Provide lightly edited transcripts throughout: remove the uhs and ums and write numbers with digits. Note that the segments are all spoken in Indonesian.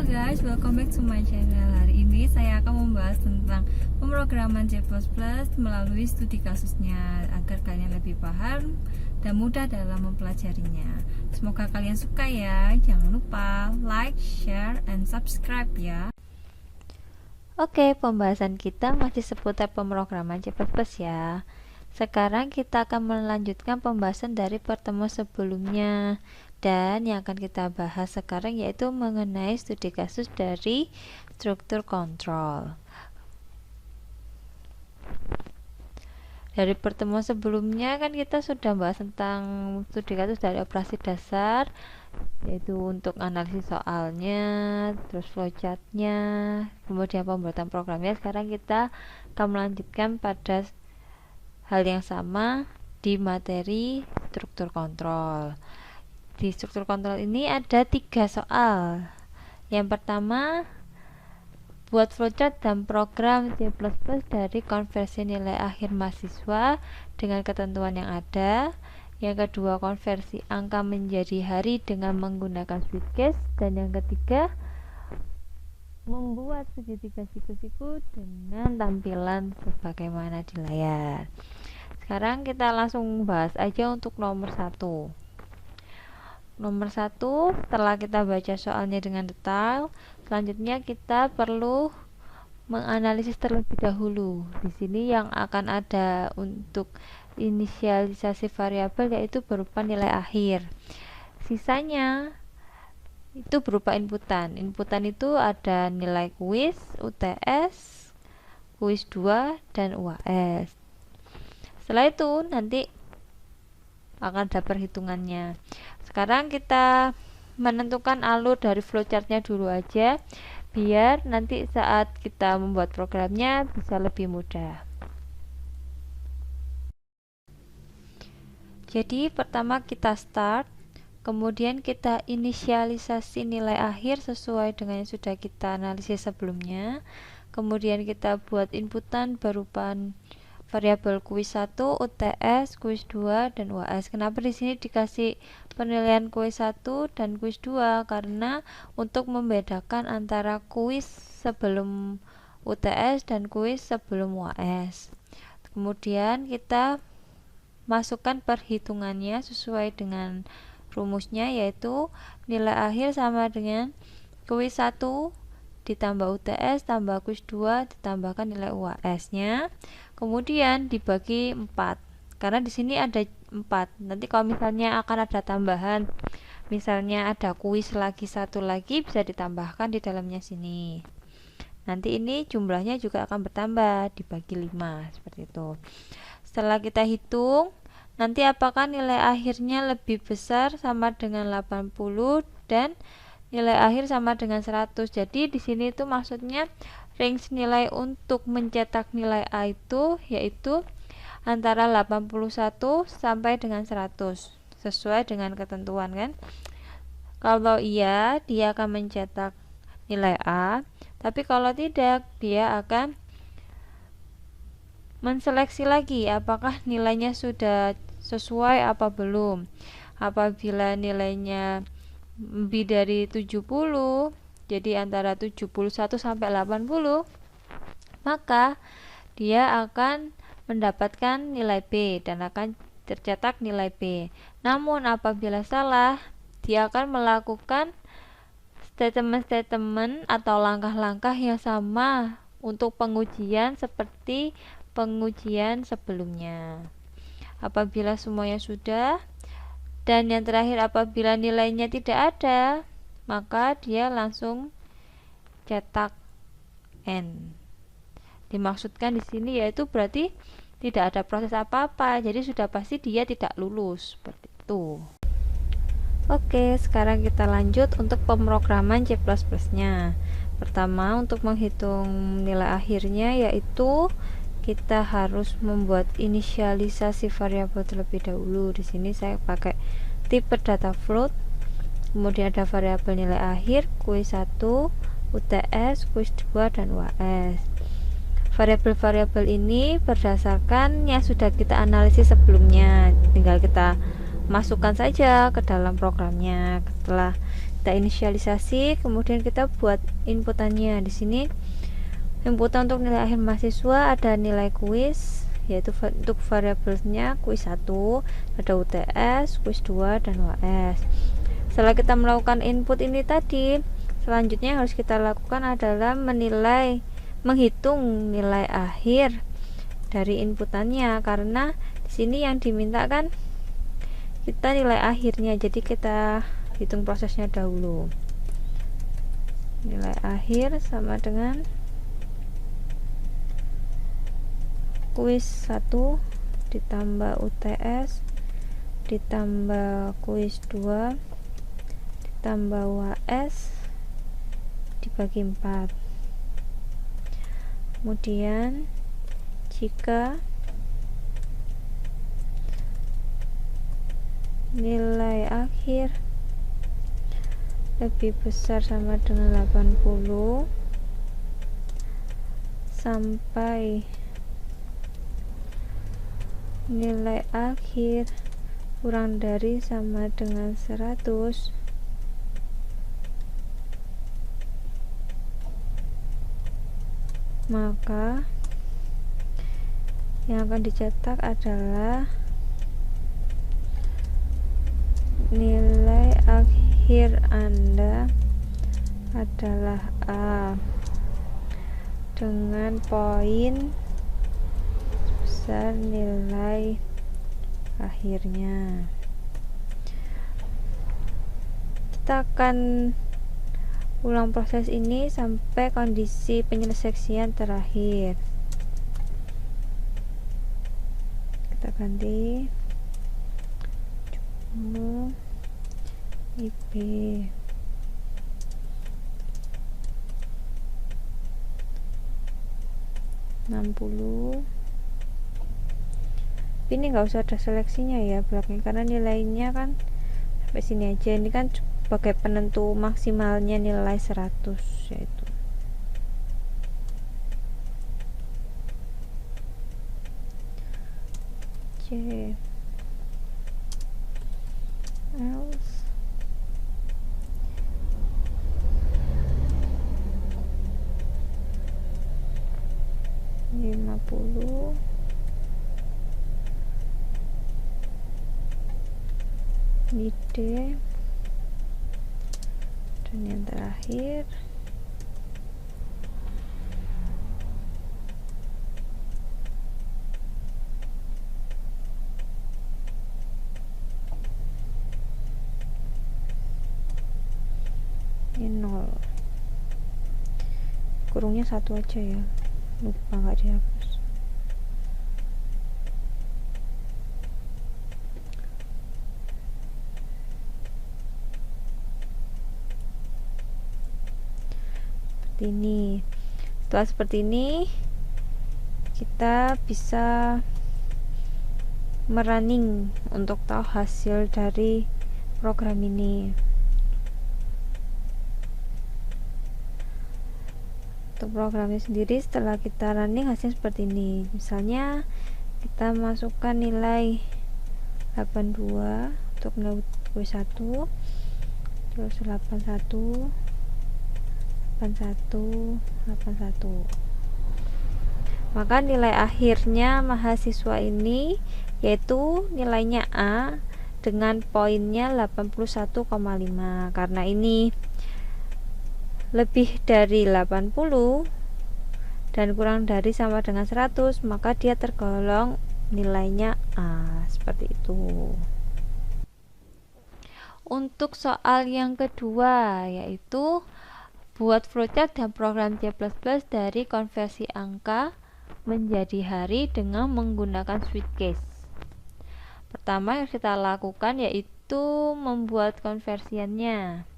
guys, welcome back to my channel. Hari ini saya akan membahas tentang pemrograman C++ melalui studi kasusnya agar kalian lebih paham dan mudah dalam mempelajarinya. Semoga kalian suka ya. Jangan lupa like, share, and subscribe ya. Oke, pembahasan kita masih seputar pemrograman C++ ya. Sekarang kita akan melanjutkan pembahasan dari pertemuan sebelumnya. Dan yang akan kita bahas sekarang yaitu mengenai studi kasus dari struktur kontrol. Dari pertemuan sebelumnya kan kita sudah bahas tentang studi kasus dari operasi dasar, yaitu untuk analisis soalnya, terus flowchartnya, kemudian pembuatan programnya. Sekarang kita akan melanjutkan pada hal yang sama di materi struktur kontrol. Di struktur kontrol ini ada 3 soal. Yang pertama, buat flowchart dan program C++ dari konversi nilai akhir mahasiswa dengan ketentuan yang ada. Yang kedua, konversi angka menjadi hari dengan menggunakan switch case. Dan yang ketiga, membuat segitiga siku-siku dengan tampilan sebagaimana di layar. Sekarang kita langsung bahas aja untuk nomor 1. Nomor 1, setelah kita baca soalnya dengan detail, selanjutnya kita perlu menganalisis terlebih dahulu. Di sini yang akan ada untuk inisialisasi variabel yaitu berupa nilai akhir. Sisanya itu berupa inputan. Inputan itu ada nilai kuis, UTS, kuis 2, dan UAS. Setelah itu nanti akan ada perhitungannya. Sekarang kita menentukan alur dari flowchartnya dulu aja, biar nanti saat kita membuat programnya bisa lebih mudah. Jadi pertama kita start, kemudian kita inisialisasi nilai akhir sesuai dengan yang sudah kita analisis sebelumnya. Kemudian kita buat inputan berupa variabel kuis 1, UTS, kuis 2, dan UAS. Kenapa di sini dikasih penilaian kuis 1 dan kuis 2? Karena untuk membedakan antara kuis sebelum UTS dan kuis sebelum UAS. Kemudian kita masukkan perhitungannya sesuai dengan rumusnya, yaitu nilai akhir sama dengan kuis 1 ditambah UTS tambah kuis 2 ditambahkan nilai UAS-nya, kemudian dibagi 4. Karena di sini ada 4. Nanti kalau misalnya akan ada tambahan, misalnya ada kuis lagi 1 lagi, bisa ditambahkan di dalamnya sini. Nanti ini jumlahnya juga akan bertambah, dibagi 5 seperti itu. Setelah kita hitung, nanti apakah nilai akhirnya lebih besar sama dengan 80 dan nilai akhir sama dengan 100. Jadi di sini itu maksudnya range nilai untuk mencetak nilai A itu yaitu antara 81 sampai dengan 100 sesuai dengan ketentuan kan. Kalau iya, dia akan mencetak nilai A, tapi kalau tidak, dia akan menseleksi lagi apakah nilainya sudah sesuai apa belum. Apabila nilainya lebih dari 70, jadi antara 71 sampai 80, maka dia akan mendapatkan nilai B dan akan tercetak nilai B. Namun apabila salah, dia akan melakukan statement-statement atau langkah-langkah yang sama untuk pengujian seperti pengujian sebelumnya. Apabila semuanya sudah, dan yang terakhir apabila nilainya tidak ada, maka dia langsung cetak N. Dimaksudkan di sini yaitu berarti tidak ada proses apa-apa, jadi sudah pasti dia tidak lulus seperti itu. Oke, sekarang kita lanjut untuk pemrograman C++-nya. Pertama, untuk menghitung nilai akhirnya yaitu kita harus membuat inisialisasi variabel terlebih dahulu. Di sini saya pakai tipe data float. Kemudian ada variabel nilai akhir, kuis 1, UTS, kuis 2, dan UAS. Variabel-variabel ini berdasarkan yang sudah kita analisis sebelumnya. Tinggal kita masukkan saja ke dalam programnya. Setelah kita inisialisasi, kemudian kita buat inputannya. Di sini inputan untuk nilai akhir mahasiswa ada nilai kuis, yaitu untuk variabelnya kuis 1 ada UTS, kuis 2 dan UAS. Setelah kita melakukan input ini tadi, selanjutnya yang harus kita lakukan adalah menghitung nilai akhir dari inputannya, karena di sini yang diminta kan kita nilai akhirnya, jadi kita hitung prosesnya dahulu. Nilai akhir sama dengan kuis 1 ditambah UTS ditambah kuis 2 ditambah UAS dibagi 4. Kemudian jika nilai akhir lebih besar sama dengan 80 sampai nilai akhir kurang dari sama dengan 100, maka yang akan dicetak adalah nilai akhir Anda adalah A dengan poin besar nilai akhirnya. Kita akan ulang proses ini sampai kondisi penyelesaian terakhir. Kita ganti IP 60. Ini nggak usah ada seleksinya ya belakang, karena nilainya kan sampai sini aja. Ini kan sebagai penentu maksimalnya nilai 100, yaitu C else 50 ini D, dan yang terakhir ini 0. Kurungnya 1 aja ya, lupa nggak dihapus. Seperti ini. Setelah seperti ini, kita bisa merunning untuk tahu hasil dari program ini. Untuk programnya sendiri, setelah kita running hasilnya seperti ini. Misalnya kita masukkan nilai 82 untuk nilai W1, terus 81 81 81, maka nilai akhirnya mahasiswa ini yaitu nilainya A dengan poinnya 81,5. Karena ini lebih dari 80 dan kurang dari sama dengan 100, maka dia tergolong nilainya A, seperti itu. Untuk soal yang kedua, yaitu buat flowchart dan program C++ dari konversi angka menjadi hari dengan menggunakan switch case. Pertama yang kita lakukan yaitu membuat konversiannya.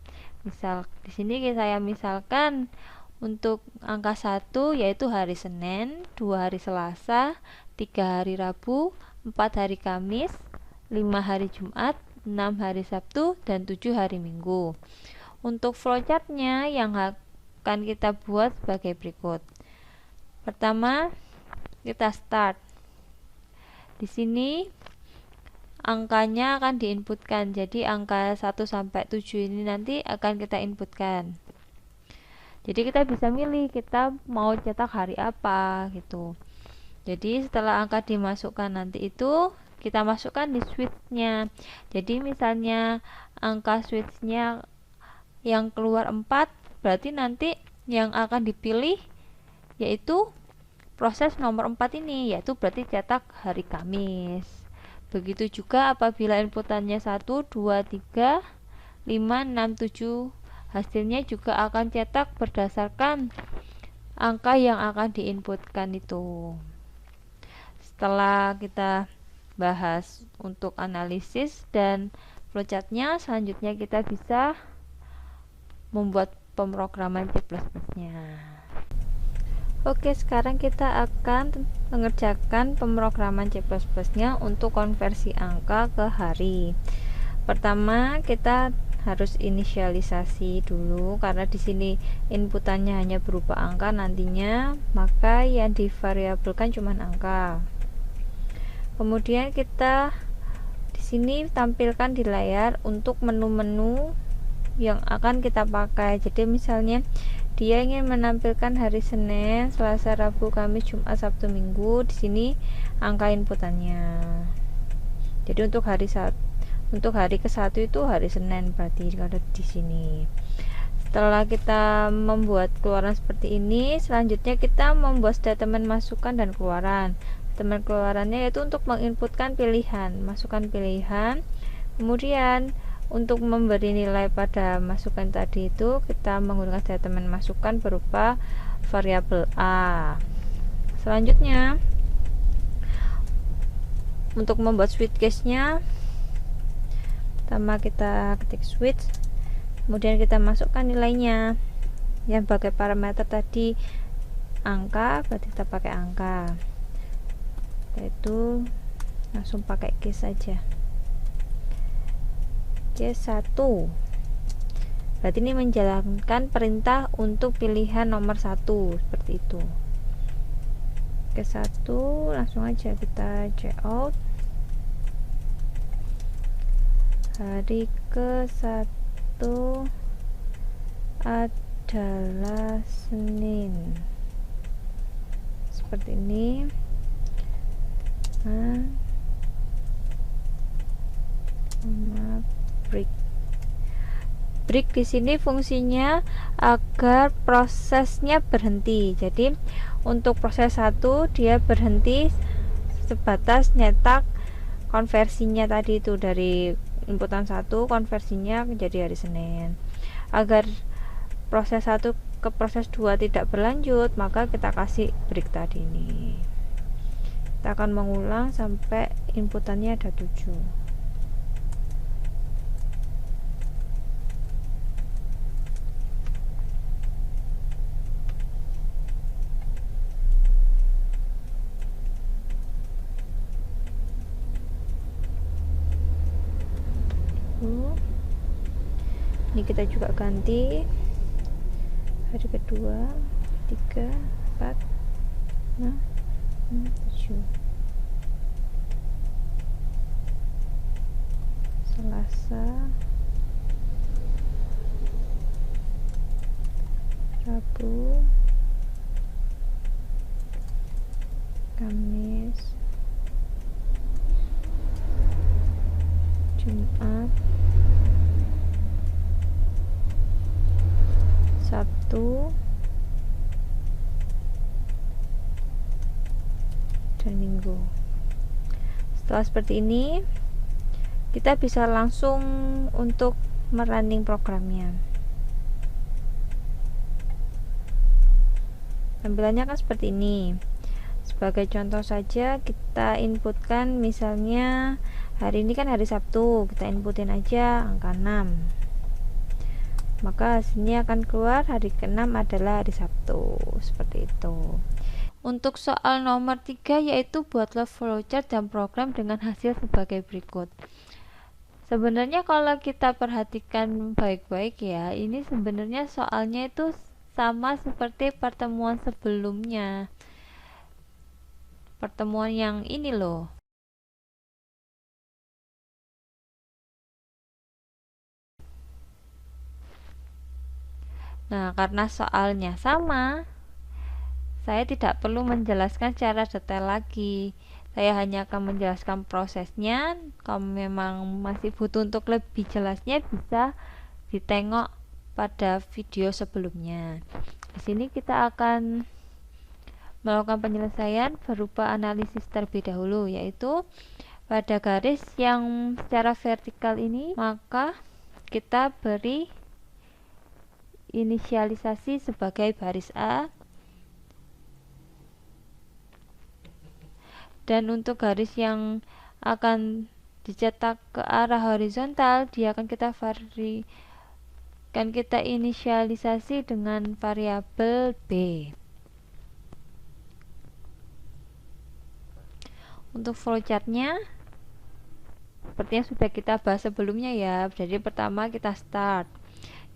Misal di sini saya misalkan untuk angka 1 yaitu hari Senin, 2 hari Selasa, 3 hari Rabu, 4 hari Kamis, 5 hari Jumat, 6 hari Sabtu, dan 7 hari Minggu. Untuk flowchartnya yang akan kita buat sebagai berikut. Pertama, kita start. Di sini angkanya akan diinputkan. Jadi angka 1 sampai 7 ini nanti akan kita inputkan. Jadi kita bisa milih kita mau cetak hari apa gitu. Jadi setelah angka dimasukkan nanti itu kita masukkan di switch-nya. Jadi misalnya angka switch-nya yang keluar 4, berarti nanti yang akan dipilih yaitu proses nomor 4 ini, yaitu berarti cetak hari Kamis. Begitu juga apabila inputannya 1, 2, 3, 5, 6, 7, hasilnya juga akan cetak berdasarkan angka yang akan diinputkan itu. Setelah kita bahas untuk analisis dan flowchartnya, selanjutnya kita bisa membuat pemrograman C++ nya. Oke, sekarang kita akan mengerjakan pemrograman C++ nya untuk konversi angka ke hari. Pertama, kita harus inisialisasi dulu karena di sini inputannya hanya berupa angka nantinya, maka yang divariabelkan cuma angka. Kemudian kita di sini tampilkan di layar untuk menu-menu yang akan kita pakai. Jadi misalnya dia ingin menampilkan hari Senin, Selasa, Rabu, Kamis, Jumat, Sabtu, Minggu. Di sini angka inputannya. Jadi untuk hari ke-1 itu hari Senin berarti kalau di sini. Setelah kita membuat keluaran seperti ini, selanjutnya kita membuat statement masukan dan keluaran. Statement keluarannya yaitu untuk menginputkan pilihan, masukkan pilihan. Kemudian untuk memberi nilai pada masukan tadi itu kita menggunakan statement masukan berupa variabel A. Selanjutnya untuk membuat switch case-nya, pertama kita ketik switch, kemudian kita masukkan nilainya yang sebagai parameter tadi angka, berarti kita pakai angka, yaitu langsung pakai case saja. C1 berarti ini menjalankan perintah untuk pilihan nomor 1 seperti itu. Ke-1 langsung aja kita cout. Hari ke-1 adalah Senin. Seperti ini. Break di sini fungsinya agar prosesnya berhenti. Jadi untuk proses 1 dia berhenti sebatas nyetak konversinya tadi itu dari inputan 1 konversinya menjadi hari Senin. Agar proses 1 ke proses 2 tidak berlanjut, maka kita kasih break tadi ini. Kita akan mengulang sampai inputannya ada 7. Ini kita juga ganti hari kedua, 3, 4, 5, 7. Selasa, Rabu, Kamis, Jumat, Sabtu, dan Minggu. Setelah seperti ini, kita bisa langsung untuk merunning programnya. Tampilannya kan seperti ini. Sebagai contoh saja, kita inputkan misalnya hari ini kan hari Sabtu, kita inputin aja angka 6. Maka hasilnya akan keluar hari ke-6 adalah hari Sabtu, seperti itu. Untuk soal nomor 3 yaitu buatlah flowchart dan program dengan hasil sebagai berikut. Sebenarnya kalau kita perhatikan baik-baik ya, ini sebenarnya soalnya itu sama seperti pertemuan sebelumnya. Pertemuan yang ini loh. Nah, karena soalnya sama, saya tidak perlu menjelaskan secara detail lagi. Saya hanya akan menjelaskan prosesnya. Kalau memang masih butuh untuk lebih jelasnya, bisa ditengok pada video sebelumnya. Di sini kita akan melakukan penyelesaian berupa analisis terlebih dahulu, yaitu pada garis yang secara vertikal ini, maka kita beri inisialisasi sebagai baris A, dan untuk garis yang akan dicetak ke arah horizontal, dia akan kita inisialisasi dengan variabel B. Untuk flowchartnya seperti yang sudah kita bahas sebelumnya ya. Jadi pertama kita start,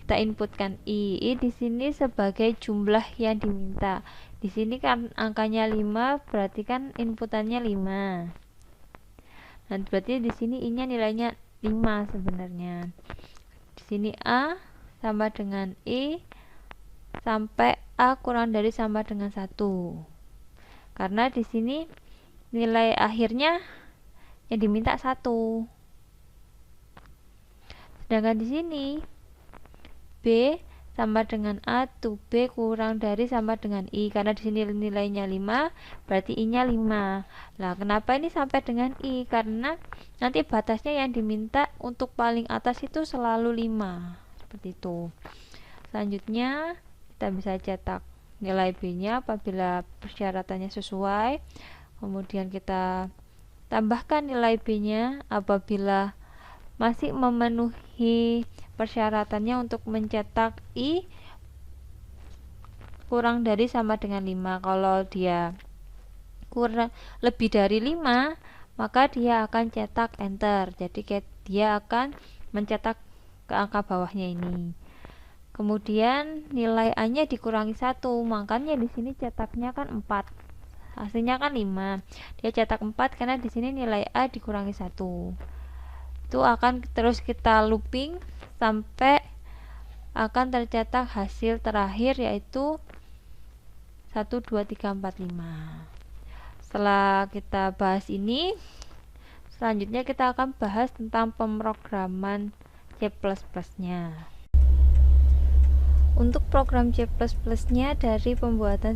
kita inputkan I di sini sebagai jumlah yang diminta. Di sini kan angkanya 5, berarti kan inputannya 5. Nah, berarti di sini I-nya nilainya 5 sebenarnya. Di sini A sama dengan I sampai A kurang dari sama dengan 1. Karena di sini nilai akhirnya yang diminta 1. Sedangkan di sini B sama dengan A tuh B kurang dari sama dengan I, karena di sini nilainya 5, berarti I-nya 5. Nah, kenapa ini sampai dengan I? Karena nanti batasnya yang diminta untuk paling atas itu selalu 5. Seperti itu. Selanjutnya kita bisa cetak nilai B-nya apabila persyaratannya sesuai. Kemudian kita tambahkan nilai B-nya apabila masih memenuhi persyaratannya untuk mencetak I kurang dari sama dengan 5. Kalau dia kurang lebih dari 5, maka dia akan cetak enter. Jadi dia akan mencetak ke angka bawahnya ini. Kemudian nilai A-nya dikurangi 1, makanya di sini cetaknya kan 4. Hasilnya kan 5. Dia cetak 4 karena di sini nilai A dikurangi 1. Itu akan terus kita looping sampai akan tercetak hasil terakhir, yaitu 1, 2, 3, 4, 5. Setelah kita bahas ini, selanjutnya kita akan bahas tentang pemrograman C++ nya. Untuk program C++ nya dari pembuatan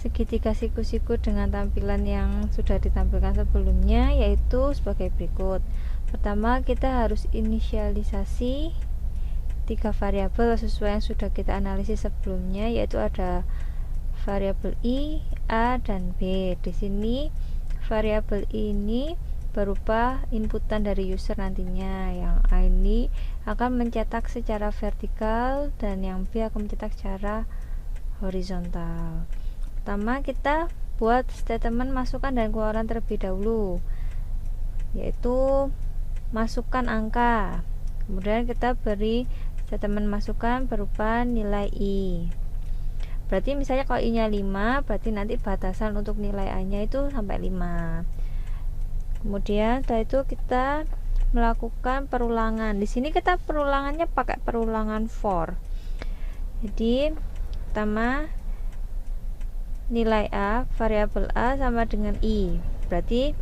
segitiga siku-siku dengan tampilan yang sudah ditampilkan sebelumnya, yaitu sebagai berikut. Pertama, kita harus inisialisasi 3 variabel sesuai yang sudah kita analisis sebelumnya, yaitu ada variabel I, A, dan B. Di sini variabel I ini berupa inputan dari user nantinya. Yang A ini akan mencetak secara vertikal dan yang B akan mencetak secara horizontal. Pertama, kita buat statement masukkan dan keluaran terlebih dahulu, yaitu masukkan angka. Kemudian kita beri statement masukkan berupa nilai I. Berarti misalnya kalau I-nya 5, berarti nanti batasan untuk nilai A-nya itu sampai 5. Kemudian setelah itu kita melakukan perulangan. Di sini kita perulangannya pakai perulangan for. Jadi pertama nilai A, variabel A sama dengan I. Berarti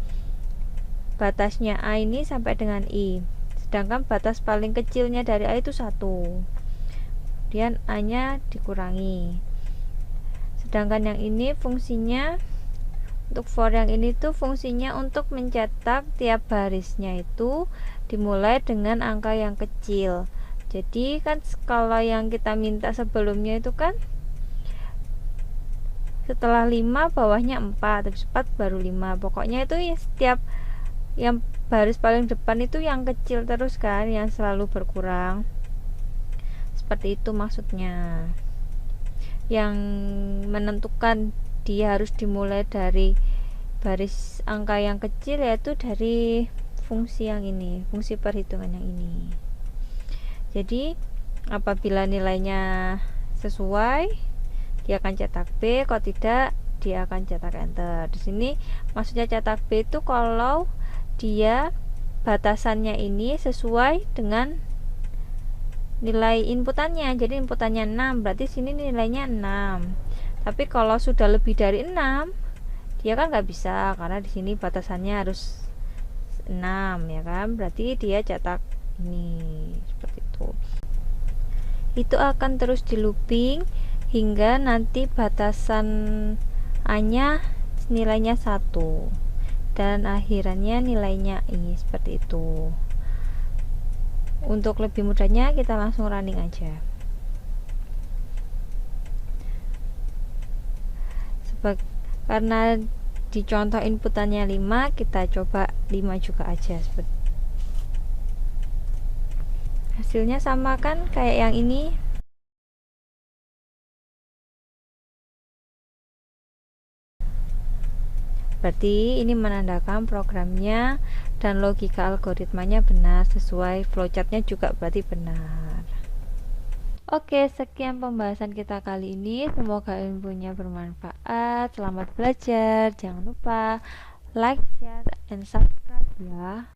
batasnya A ini sampai dengan I. Sedangkan batas paling kecilnya dari A itu 1. Kemudian A-nya dikurangi. Sedangkan yang ini fungsinya, untuk for yang ini tuh fungsinya untuk mencetak tiap barisnya itu dimulai dengan angka yang kecil. Jadi kan kalau yang kita minta sebelumnya itu kan setelah 5 bawahnya 4, terus 4 baru 5. Pokoknya itu ya setiap yang baris paling depan itu yang kecil terus kan, yang selalu berkurang. Seperti itu maksudnya. Yang menentukan dia harus dimulai dari baris angka yang kecil yaitu dari fungsi yang ini, fungsi perhitungan yang ini. Jadi apabila nilainya sesuai, dia akan cetak B, kalau tidak dia akan cetak enter. Di sini maksudnya cetak B itu kalau dia batasannya ini sesuai dengan nilai inputannya. Jadi inputannya 6, berarti sini nilainya 6. Tapi kalau sudah lebih dari 6, dia kan nggak bisa, karena di sini batasannya harus 6 ya kan, berarti dia cetak ini seperti itu. Itu akan terus di looping hingga nanti batasan A nya nilainya 1 dan akhirannya nilainya I, seperti itu. Untuk lebih mudahnya kita langsung running aja. Karena di contoh inputannya 5, kita coba 5 juga aja. Hasilnya sama kan kayak yang ini. Berarti ini menandakan programnya dan logika algoritmanya benar, sesuai flowchartnya juga berarti benar. Oke, sekian pembahasan kita kali ini. Semoga ilmunya bermanfaat. Selamat belajar. Jangan lupa like, share, and subscribe ya.